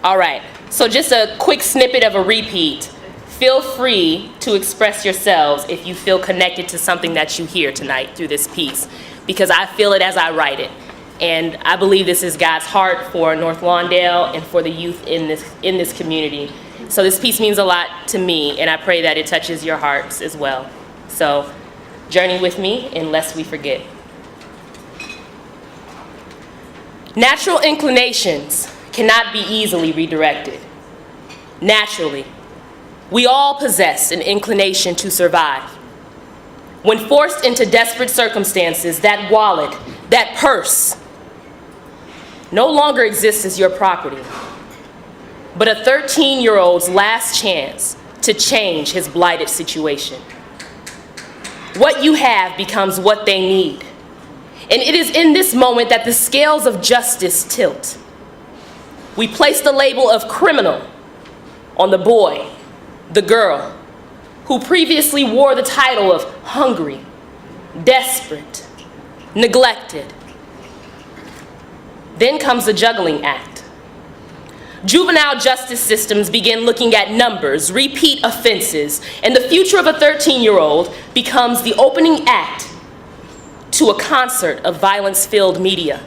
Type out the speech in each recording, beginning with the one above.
All right, so just a quick snippet of a repeat. Feel free to express yourselves if you feel connected to something that you hear tonight through this piece, because I feel it as I write it. And I believe this is God's heart for North Lawndale and for the youth in this community. So this piece means a lot to me, and I pray that it touches your hearts as well. So journey with me, and lest we forget. Natural inclinations cannot be easily redirected. Naturally, we all possess an inclination to survive. When forced into desperate circumstances, that wallet, that purse, no longer exists as your property, but a 13-year-old's last chance to change his blighted situation. What you have becomes what they need. And it is in this moment that the scales of justice tilt. We place the label of criminal on the boy, the girl, who previously wore the title of hungry, desperate, neglected. Then comes the juggling act. Juvenile justice systems begin looking at numbers, repeat offenses, and the future of a 13-year-old becomes the opening act to a concert of violence-filled media.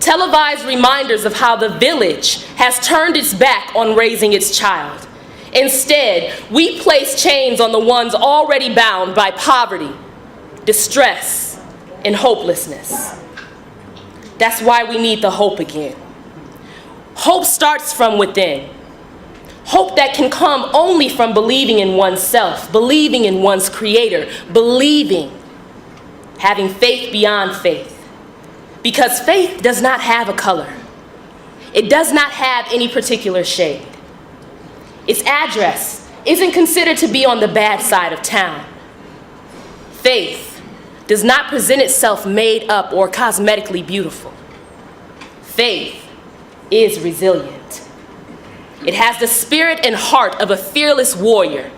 Televised reminders of how the village has turned its back on raising its child. Instead, we place chains on the ones already bound by poverty, distress, and hopelessness. That's why we need the hope again. Hope starts from within. Hope that can come only from believing in oneself, believing in one's creator, having faith beyond faith. Because faith does not have a color. It does not have any particular shade. Its address isn't considered to be on the bad side of town. Faith does not present itself made up or cosmetically beautiful. Faith is resilient. It has the spirit and heart of a fearless warrior,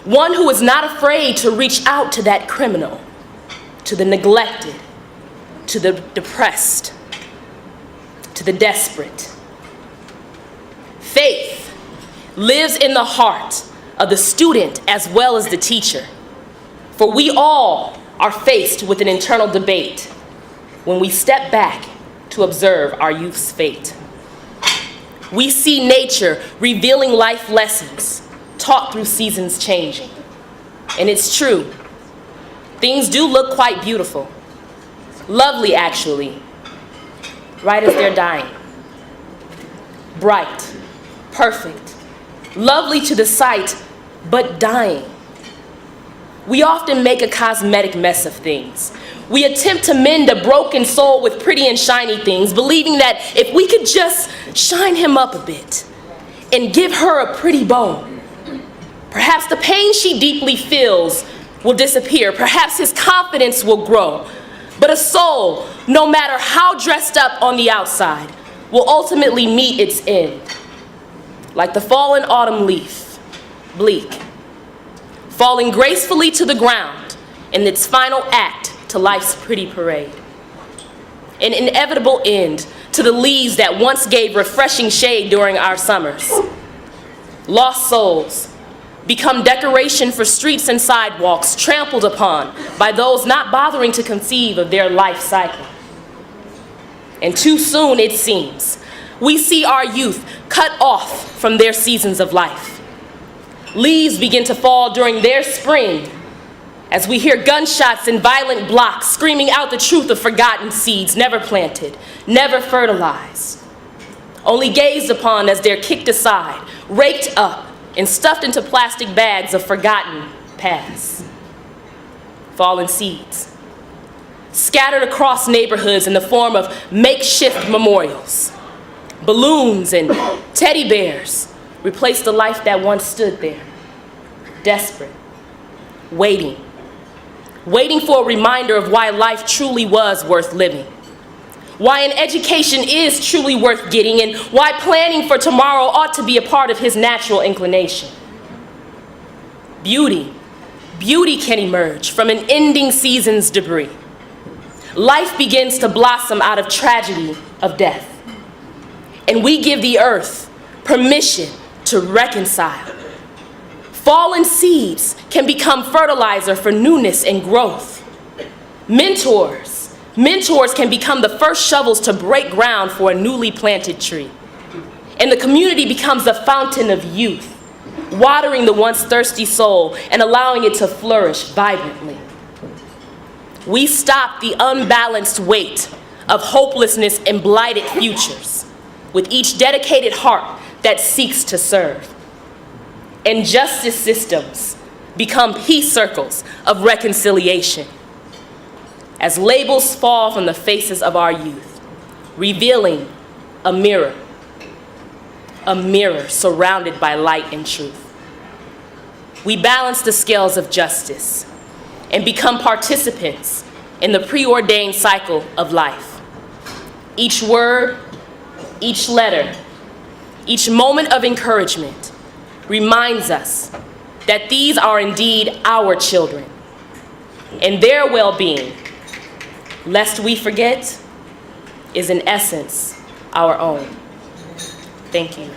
one who is not afraid to reach out to that criminal, to the neglected, to the depressed, to the desperate. Faith lives in the heart of the student as well as the teacher. For we all are faced with an internal debate when we step back to observe our youth's fate. We see nature revealing life lessons taught through seasons changing. And it's true, things do look quite beautiful. Lovely, actually, right as they're dying. Bright, perfect, lovely to the sight, but dying. We often make a cosmetic mess of things. We attempt to mend a broken soul with pretty and shiny things, believing that if we could just shine him up a bit and give her a pretty bow, perhaps the pain she deeply feels will disappear. Perhaps his confidence will grow. But a soul, no matter how dressed up on the outside, will ultimately meet its end. Like the fallen autumn leaf, bleak, falling gracefully to the ground in its final act to life's pretty parade. An inevitable end to the leaves that once gave refreshing shade during our summers. Lost souls become decoration for streets and sidewalks trampled upon by those not bothering to conceive of their life cycle. And too soon, it seems, we see our youth cut off from their seasons of life. Leaves begin to fall during their spring as we hear gunshots and violent blocks screaming out the truth of forgotten seeds never planted, never fertilized, only gazed upon as they're kicked aside, raked up, and stuffed into plastic bags of forgotten past. Fallen seeds, scattered across neighborhoods in the form of makeshift memorials. Balloons and teddy bears replace the life that once stood there. Desperate, waiting for a reminder of why life truly was worth living. Why an education is truly worth getting, and why planning for tomorrow ought to be a part of his natural inclination. Beauty can emerge from an ending season's debris. Life begins to blossom out of tragedy of death. and we give the earth permission to reconcile. Fallen seeds can become fertilizer for newness and growth. Mentors can become the first shovels to break ground for a newly planted tree. And the community becomes the fountain of youth, watering the once thirsty soul and allowing it to flourish vibrantly. We stop the unbalanced weight of hopelessness and blighted futures with each dedicated heart that seeks to serve. And justice systems become peace circles of reconciliation as labels fall from the faces of our youth, revealing a mirror surrounded by light and truth. We balance the scales of justice and become participants in the preordained cycle of life. Each word, each letter, each moment of encouragement reminds us that these are indeed our children, and their well-being, lest we forget, is in essence our own. Thank you.